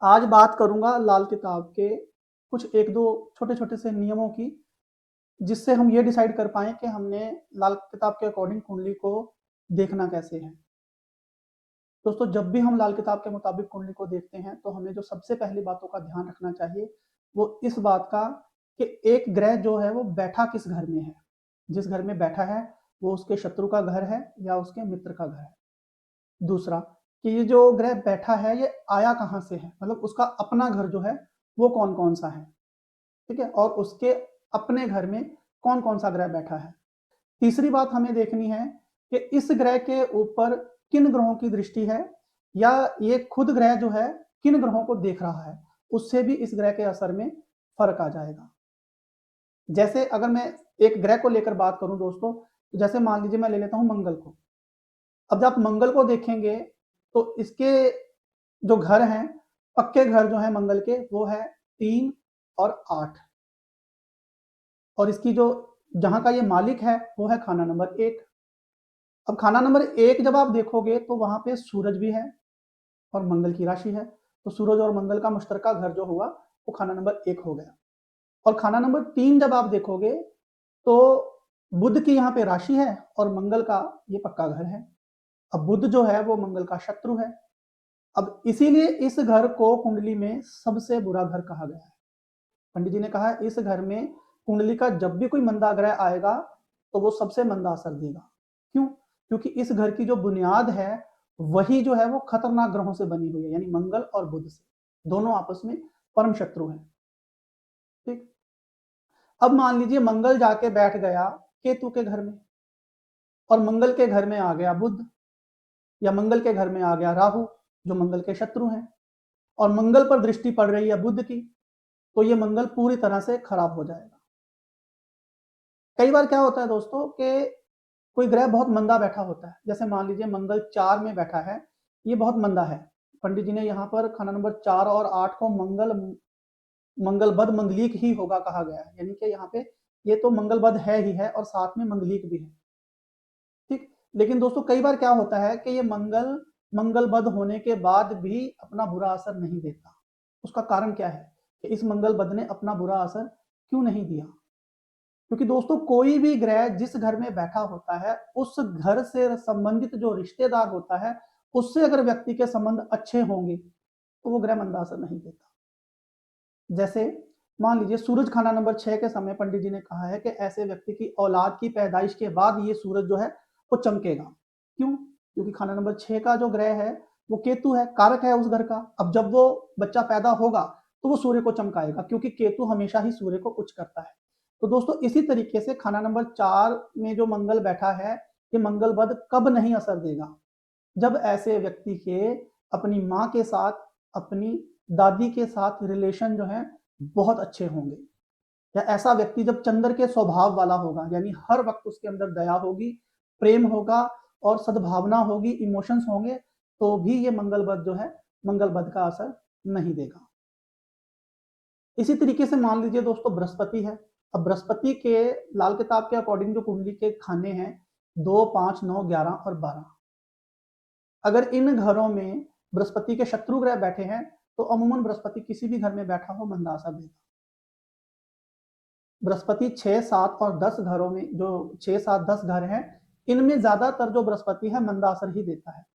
आज बात करूंगा लाल किताब के कुछ एक दो छोटे छोटे से नियमों की, जिससे हम ये डिसाइड कर पाए कि हमने लाल किताब के अकॉर्डिंग कुंडली को देखना कैसे है। दोस्तों, जब भी हम लाल किताब के मुताबिक कुंडली को देखते हैं तो हमें जो सबसे पहली बातों का ध्यान रखना चाहिए वो इस बात का कि एक ग्रह जो है वो बैठा किस घर में है। जिस घर में बैठा है वो उसके शत्रु का घर है या उसके मित्र का घर है। दूसरा, कि ये जो ग्रह बैठा है ये आया कहाँ से है, मतलब उसका अपना घर जो है वो कौन कौन सा है। ठीक है, और उसके अपने घर में कौन कौन सा ग्रह बैठा है। तीसरी बात हमें देखनी है कि इस ग्रह के ऊपर किन ग्रहों की दृष्टि है, या ये खुद ग्रह जो है किन ग्रहों को देख रहा है, उससे भी इस ग्रह के असर में फर्क आ जाएगा। जैसे अगर मैं एक ग्रह को लेकर बात करूं दोस्तों, तो जैसे मान लीजिए मैं ले लेता हूं मंगल को। अब जब आप मंगल को देखेंगे तो इसके जो घर हैं, पक्के घर जो है मंगल के, वो है 3 और 8। और इसकी जो जहां का ये मालिक है वो है खाना नंबर 1। अब खाना नंबर 1 जब आप देखोगे तो वहां पे सूरज भी है और मंगल की राशि है, तो सूरज और मंगल का मुश्तरका घर जो हुआ वो खाना नंबर 1 हो गया। और खाना नंबर 3 जब आप देखोगे तो बुध की यहाँ पे राशि है और मंगल का ये पक्का घर है। अब बुध जो है वो मंगल का शत्रु है। अब इसीलिए इस घर को कुंडली में सबसे बुरा घर कहा गया है। पंडित जी ने कहा है इस घर में कुंडली का जब भी कोई मंदा ग्रह आएगा तो वो सबसे मंदा असर देगा। क्यों? क्योंकि इस घर की जो बुनियाद है वही जो है वो खतरनाक ग्रहों से बनी हुई है, यानी मंगल और बुध से, दोनों आपस में परम शत्रु हैं। ठीक। अब मान लीजिए मंगल जाके बैठ गया केतु के घर में, और मंगल के घर में आ गया बुध, या मंगल के घर में आ गया राहु, जो मंगल के शत्रु हैं, और मंगल पर दृष्टि पड़ रही है बुध की, तो ये मंगल पूरी तरह से खराब हो जाएगा। कई बार क्या होता है दोस्तों कि कोई ग्रह बहुत मंदा बैठा होता है, जैसे मान लीजिए मंगल 4 में बैठा है, ये बहुत मंदा है। पंडित जी ने यहाँ पर खाना नंबर 4 और 8 को मंगल मंगल बद मंगलीक ही होगा कहा गया है, यानी कि यहाँ पे ये तो मंगल बद है ही है और साथ में मंगलीक भी है। ठीक। लेकिन दोस्तों कई बार क्या होता है कि ये मंगल मंगल बद होने के बाद भी अपना बुरा असर नहीं देता। उसका कारण क्या है कि इस मंगल बद ने अपना बुरा असर क्यों नहीं दिया? क्योंकि दोस्तों कोई भी ग्रह जिस घर में बैठा होता है उस घर से संबंधित जो रिश्तेदार होता है उससे अगर व्यक्ति के संबंध अच्छे होंगे तो वो ग्रह मंदा असर नहीं देता। जैसे मान लीजिए सूरज खाना नंबर 6 के समय पंडित जी ने कहा है कि ऐसे व्यक्ति की औलाद की पैदाइश के बाद ये सूरज जो है वो चमकेगा। क्यों? क्योंकि खाना नंबर 6 का जो ग्रह है वो केतु है, कारक है उस घर का। अब जब वो बच्चा पैदा होगा तो वो सूर्य को चमकाएगा, क्योंकि केतु हमेशा ही सूर्य को उच्च करता है। तो दोस्तों इसी तरीके से खाना नंबर 4 में जो मंगल बैठा है, ये मंगल बद कब नहीं असर देगा? जब ऐसे व्यक्ति के अपनी माँ के साथ, अपनी दादी के साथ रिलेशन जो है बहुत अच्छे होंगे, या ऐसा व्यक्ति जब चंद्र के स्वभाव वाला होगा, यानी हर वक्त उसके अंदर दया होगी, प्रेम होगा और सद्भावना होगी, इमोशंस होंगे, तो भी ये मंगल बद जो है मंगल बद का असर नहीं देगा। इसी तरीके से मान लीजिए दोस्तों बृहस्पति है। अब बृहस्पति के लाल किताब के अकॉर्डिंग जो कुंडली के खाने हैं 2, 5, 9, 11 और 12, अगर इन घरों में बृहस्पति के शत्रु ग्रह बैठे हैं तो अमूमन बृहस्पति किसी भी घर में बैठा हो मंदा असर देगा। बृहस्पति 6, 7 और 10 घरों में, जो 6, 7, 10 घर हैं, इनमें ज्यादातर जो बृहस्पति है मंदा असर ही देता है।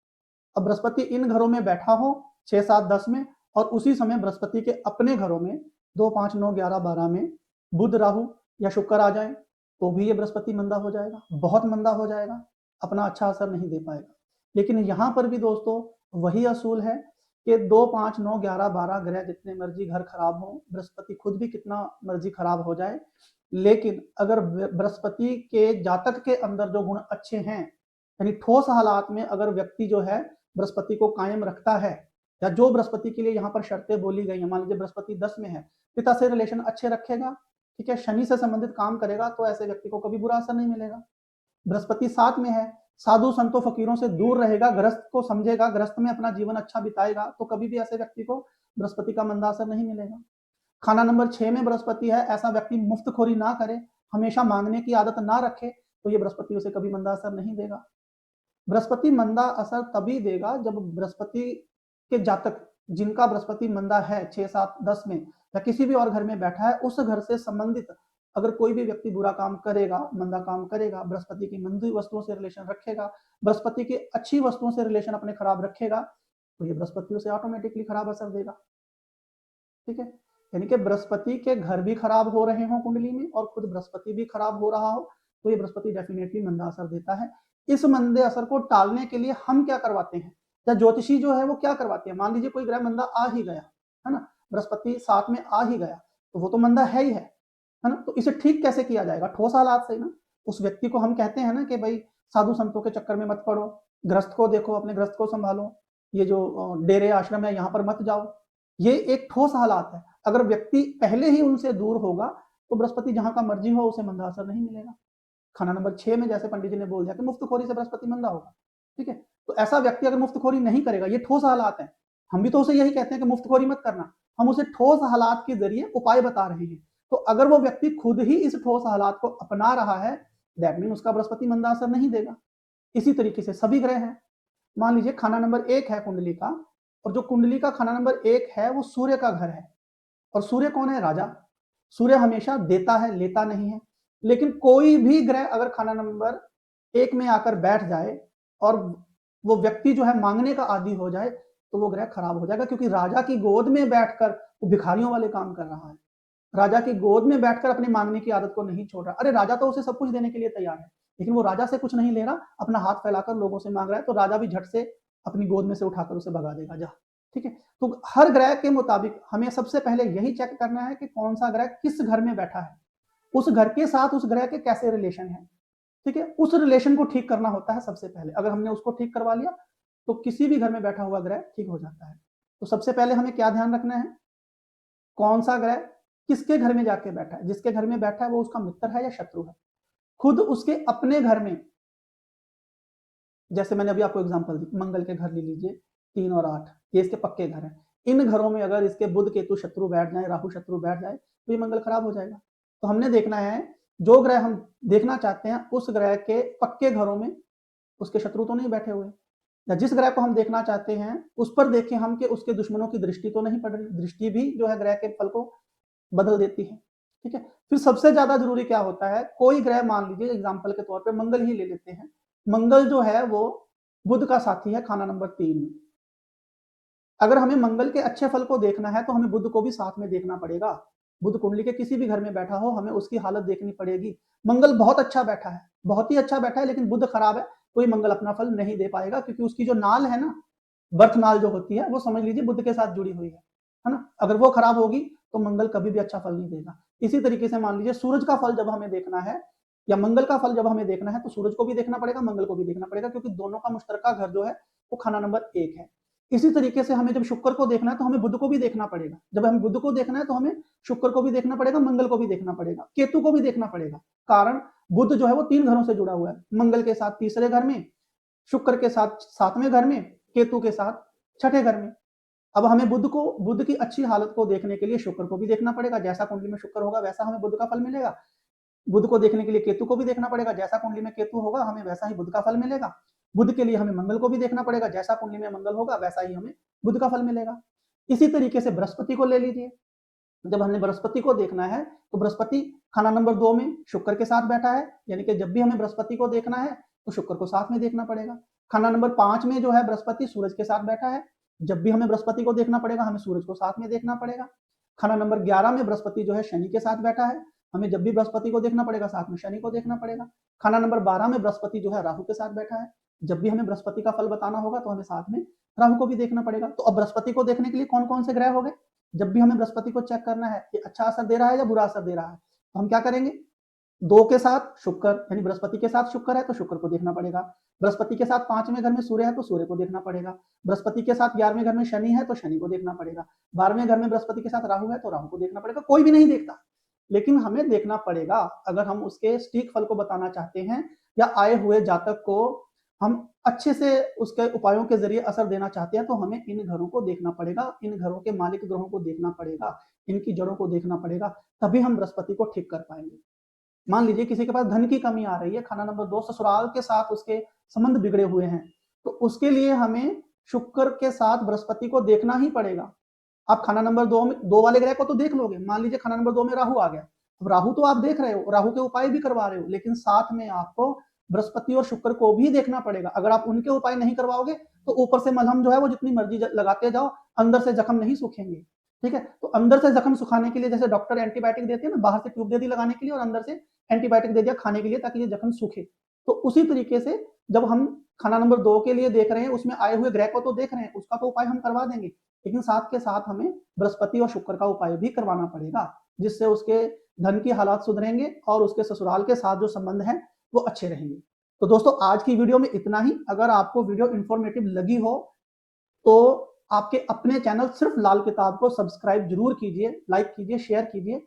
अब बृहस्पति इन घरों में बैठा हो 6, 7, 10 में, और उसी समय बृहस्पति के अपने घरों में 2, 5, 9, 11, 12 में बुध, राहु या शुक्र आ जाए तो भी ये बृहस्पति मंदा हो जाएगा, बहुत मंदा हो जाएगा, अपना अच्छा असर नहीं दे पाएगा। लेकिन यहां पर भी दोस्तों वही असूल है कि 2, 5, 9, 11, 12 ग्रह जितने मर्जी घर खराब हो, बृहस्पति खुद भी कितना मर्जी खराब हो जाए, लेकिन अगर बृहस्पति के जातक के अंदर जो गुण अच्छे हैं, यानी ठोस हालात में अगर व्यक्ति जो है बृहस्पति को कायम रखता है, या जो बृहस्पति के लिए यहाँ पर शर्तें बोली गई हैं, मान लीजिए बृहस्पति 10 में है, पिता से रिलेशन अच्छे रखेगा, ठीक है, शनि से संबंधित काम करेगा, तो ऐसे व्यक्ति को कभी बुरा असर नहीं मिलेगा। बृहस्पति 7 में है, साधु संतों फकीरों से दूर रहेगा, ग्रस्त को समझेगा, ग्रस्त में अपना जीवन अच्छा बिताएगा, तो कभी भी ऐसे व्यक्ति को बृहस्पति का मंदा असर नहीं मिलेगा। खाना नंबर 6 में बृहस्पति है, ऐसा व्यक्ति मुफ्तखोरी ना करे, हमेशा मांगने की आदत ना रखे, तो ये बृहस्पति उसे कभी मंदा असर नहीं देगा। बृहस्पति मंदा असर तभी देगा जब बृहस्पति के जातक जिनका बृहस्पति मंदा है 6, 7, 10 में या किसी भी और घर में बैठा है, उस घर से संबंधित अगर कोई भी व्यक्ति बुरा काम करेगा, मंदा काम करेगा, बृहस्पति की मंदी वस्तुओं से रिलेशन रखेगा, बृहस्पति की अच्छी वस्तुओं से रिलेशन अपने खराब रखेगा, तो ये बृहस्पति उसे ऑटोमेटिकली खराब असर देगा। ठीक है, यानी कि बृहस्पति के घर भी खराब हो रहे हो कुंडली में और खुद बृहस्पति भी खराब हो रहा हो, तो ये बृहस्पति डेफिनेटली मंदा असर देता है। इस मंदे असर को टालने के लिए हम क्या करवाते हैं, या ज्योतिषी जो है वो क्या करवाते हैं। मान लीजिए कोई ग्रह मंदा आ ही गया है ना, बृहस्पति 7 में आ ही गया, तो वो तो मंदा है ही है ना, तो इसे ठीक कैसे किया जाएगा, ठोस हालात से ना। उस व्यक्ति को हम कहते हैं ना कि भाई साधु संतों के चक्कर में मत पड़ो, ग्रस्त को देखो, अपने ग्रस्त को संभालो, ये जो डेरे आश्रम है यहाँ पर मत जाओ। ये एक ठोस हालात है। अगर व्यक्ति पहले ही उनसे दूर होगा तो बृहस्पति जहां का मर्जी हो उसे मंदा असर नहीं मिलेगा। खाना नंबर 6 में जैसे पंडित जी ने बोल दिया कि मुफ्तखोरी से बृहस्पति मंदा होगा। ठीक है, तो ऐसा व्यक्ति अगर मुफ्तखोरी नहीं करेगा, ये ठोस हालात है, हम भी तो उसे यही कहते हैं कि मुफ्तखोरी मत करना, हम उसे ठोस हालात के जरिए उपाय बता रहे हैं। तो अगर वो व्यक्ति खुद ही इस ठोस हालात को अपना रहा है, दैट मीन उसका बृहस्पति मंदा असर नहीं देगा। इसी तरीके से सभी ग्रह हैं। मान लीजिए खाना नंबर 1 है कुंडली का, और जो कुंडली का खाना नंबर 1 है वो सूर्य का घर है, और सूर्य कौन है, राजा। सूर्य हमेशा देता है, लेता नहीं है। लेकिन कोई भी ग्रह अगर खाना नंबर 1 में आकर बैठ जाए और वो व्यक्ति जो है मांगने का आदी हो जाए, तो वो ग्रह खराब हो जाएगा, क्योंकि राजा की गोद में बैठकर वो भिखारियों वाले काम कर रहा है। राजा की गोद में बैठकर अपने मांगने की आदत को नहीं छोड़ रहा। अरे राजा तो उसे सब कुछ देने के लिए तैयार है, लेकिन वो राजा से कुछ नहीं ले रहा, अपना हाथ फैलाकर लोगों से मांग रहा है, तो राजा भी झट से अपनी गोद में से उठाकर उसे भगा देगा, जा। ठीक है, तो हर ग्रह के मुताबिक हमें सबसे पहले यही चेक करना है कि कौन सा ग्रह किस घर में बैठा है, उस घर के साथ उस ग्रह के कैसे रिलेशन है। ठीक है, उस रिलेशन को ठीक करना होता है सबसे पहले। अगर हमने उसको ठीक करवा लिया तो किसी भी घर में बैठा हुआ ग्रह ठीक हो जाता है। तो सबसे पहले हमें क्या ध्यान रखना है, कौन सा ग्रह किसके घर में जाके बैठा है। जिसके घर में बैठा है वो उसका मित्र है या शत्रु है। खुद उसके अपने घर में, जैसे मैंने अभी आपको एग्जांपल दी, मंगल के घर ले लीजिए 3 और 8, ये इसके पक्के घर हैं। इन घरों में अगर इसके बुध केतु शत्रु बैठ जाए, राहु शत्रु बैठ जाए, तो ये मंगल खराब हो जाएगा। तो हमने देखना है जो ग्रह हम देखना चाहते हैं उस ग्रह के पक्के घरों में उसके शत्रु तो नहीं बैठे हुए, या जिस ग्रह को हम देखना चाहते हैं उस पर देखें हम कि उसके दुश्मनों की दृष्टि तो नहीं पड़ रही। दृष्टि भी जो है ग्रह के फल को बदल देती है। ठीक है, फिर सबसे ज्यादा जरूरी क्या होता है, कोई ग्रह मान लीजिए एग्जाम्पल के तौर पर मंगल ही ले लेते हैं। मंगल जो है वो बुध का साथी है खाना नंबर 3 में। अगर हमें मंगल के अच्छे फल को देखना है तो हमें बुध को भी साथ में देखना पड़ेगा। बुध कुंडली के किसी भी घर में बैठा हो, हमें उसकी हालत देखनी पड़ेगी। मंगल बहुत अच्छा बैठा है, बहुत ही अच्छा बैठा है, लेकिन बुध खराब है, तो ये मंगल अपना फल नहीं दे पाएगा, क्योंकि उसकी जो नाल है ना, बर्थ नाल जो होती है, वो समझ लीजिए बुध के साथ जुड़ी हुई है ना। अगर वो खराब होगी तो मंगल कभी भी अच्छा फल नहीं देगा। इसी तरीके से मान लीजिए सूरज का फल जब हमें देखना है या मंगल का फल जब हमें देखना है, तो सूरज को भी देखना पड़ेगा, मंगल को भी देखना पड़ेगा, क्योंकि दोनों का मुश्तरका घर जो है वो खाना नंबर 1 है। इसी तरीके से हमें जब शुक्र को देखना है तो हमें बुध को भी देखना पड़ेगा। जब हमें बुध को देखना है तो हमें शुक्र को भी देखना पड़ेगा, मंगल को भी देखना पड़ेगा, केतु को भी देखना पड़ेगा। कारण बुध जो है वो 3 घरों से जुड़ा हुआ है, मंगल के साथ तीसरे घर में, शुक्र के साथ 7वें घर में, केतु के साथ 6ठे घर में। अब हमें बुध की अच्छी हालत को देखने के लिए शुक्र को भी देखना पड़ेगा, जैसा कुंडली में शुक्र होगा वैसा हमें बुध का फल मिलेगा। बुध को देखने के लिए केतु को भी देखना पड़ेगा, जैसा कुंडली में केतु होगा हमें वैसा ही बुध का फल मिलेगा। बुध के लिए हमें मंगल को भी देखना पड़ेगा, जैसा कुंडली में मंगल होगा वैसा ही हमें बुध का फल मिलेगा। इसी तरीके से बृहस्पति को ले लीजिए। जब हमने बृहस्पति को देखना है तो बृहस्पति खाना नंबर 2 में शुक्र के साथ बैठा है, यानी कि जब भी हमें बृहस्पति को देखना है तो शुक्र को साथ में देखना पड़ेगा। खाना नंबर 5 में जो है बृहस्पति सूरज के साथ बैठा है, जब भी हमें बृहस्पति को देखना पड़ेगा हमें सूरज को साथ में देखना पड़ेगा। खाना नंबर 11 में बृहस्पति जो है शनि के साथ बैठा है, हमें जब भी बृहस्पति को देखना पड़ेगा साथ में शनि को देखना पड़ेगा। खाना नंबर 12 में बृहस्पति जो है राहु के साथ बैठा है, जब भी हमें बृहस्पति का फल बताना होगा तो हमें साथ में राहु को भी देखना पड़ेगा। तो अब बृहस्पति को देखने के लिए कौन कौन से ग्रह हो गए, जब भी हमें बृहस्पति को चेक करना है कि अच्छा असर दे रहा है या बुरा असर दे रहा है, तो हम क्या करेंगे, 2 के साथ शुक्र, यानी बृहस्पति के साथ शुक्र है तो शुक्र को देखना पड़ेगा। बृहस्पति के साथ 5वें घर में सूर्य है तो सूर्य को देखना पड़ेगा। बृहस्पति के साथ 11वें घर में शनि है तो शनि को देखना पड़ेगा। 12वें घर में बृहस्पति के साथ राहु है तो राहु को देखना पड़ेगा। कोई भी नहीं देखता, लेकिन हमें देखना पड़ेगा। अगर हम उसके सटीक फल को बताना चाहते हैं या आए हुए जातक को हम अच्छे से उसके उपायों के जरिए असर देना चाहते हैं, तो हमें इन घरों को देखना पड़ेगा, इन घरों के मालिक ग्रहों को देखना पड़ेगा, इनकी जड़ों को देखना पड़ेगा, तभी हम बृहस्पति को ठीक कर पाएंगे। मान लीजिए किसी के पास धन की कमी आ रही है, खाना नंबर 2 ससुराल के साथ उसके संबंध बिगड़े हुए हैं, तो उसके लिए हमें शुक्र के साथ बृहस्पति को देखना ही पड़ेगा। आप खाना नंबर 2 वाले ग्रह को तो देख लोगे, मान लीजिए खाना नंबर 2 में राहु आ गया, अब राहु तो आप देख रहे हो, राहु के उपाय भी करवा रहे हो, लेकिन साथ में आपको बृहस्पति और शुक्र को भी देखना पड़ेगा। अगर आप उनके उपाय नहीं करवाओगे तो ऊपर से मलहम जो है वो जितनी मर्जी लगाते जाओ, अंदर से जख्म नहीं सूखेंगे। ठीक है, तो अंदर से जख्म सुखाने के लिए जैसे डॉक्टर एंटीबायोटिक देते हैं ना, बाहर से ट्यूब दे दी लगाने के लिए और अंदर से एंटीबायोटिक दे दिया खाने के लिए ताकि ये जख्म सूखे। तो उसी तरीके से जब हम खाना नंबर 2 के लिए देख रहे हैं, उसमें आए हुए ग्रह को तो देख रहे हैं, उसका तो उपाय हम करवा देंगे, लेकिन साथ के साथ हमें बृहस्पति और शुक्र का उपाय भी करवाना पड़ेगा, जिससे उसके धन की हालात सुधरेंगे और उसके ससुराल के साथ जो संबंध है वो अच्छे रहेंगे। तो दोस्तों आज की वीडियो में इतना ही। अगर आपको वीडियो इंफॉर्मेटिव लगी हो तो आपके अपने चैनल सिर्फ लाल किताब को सब्सक्राइब जरूर कीजिए, लाइक कीजिए, शेयर कीजिए,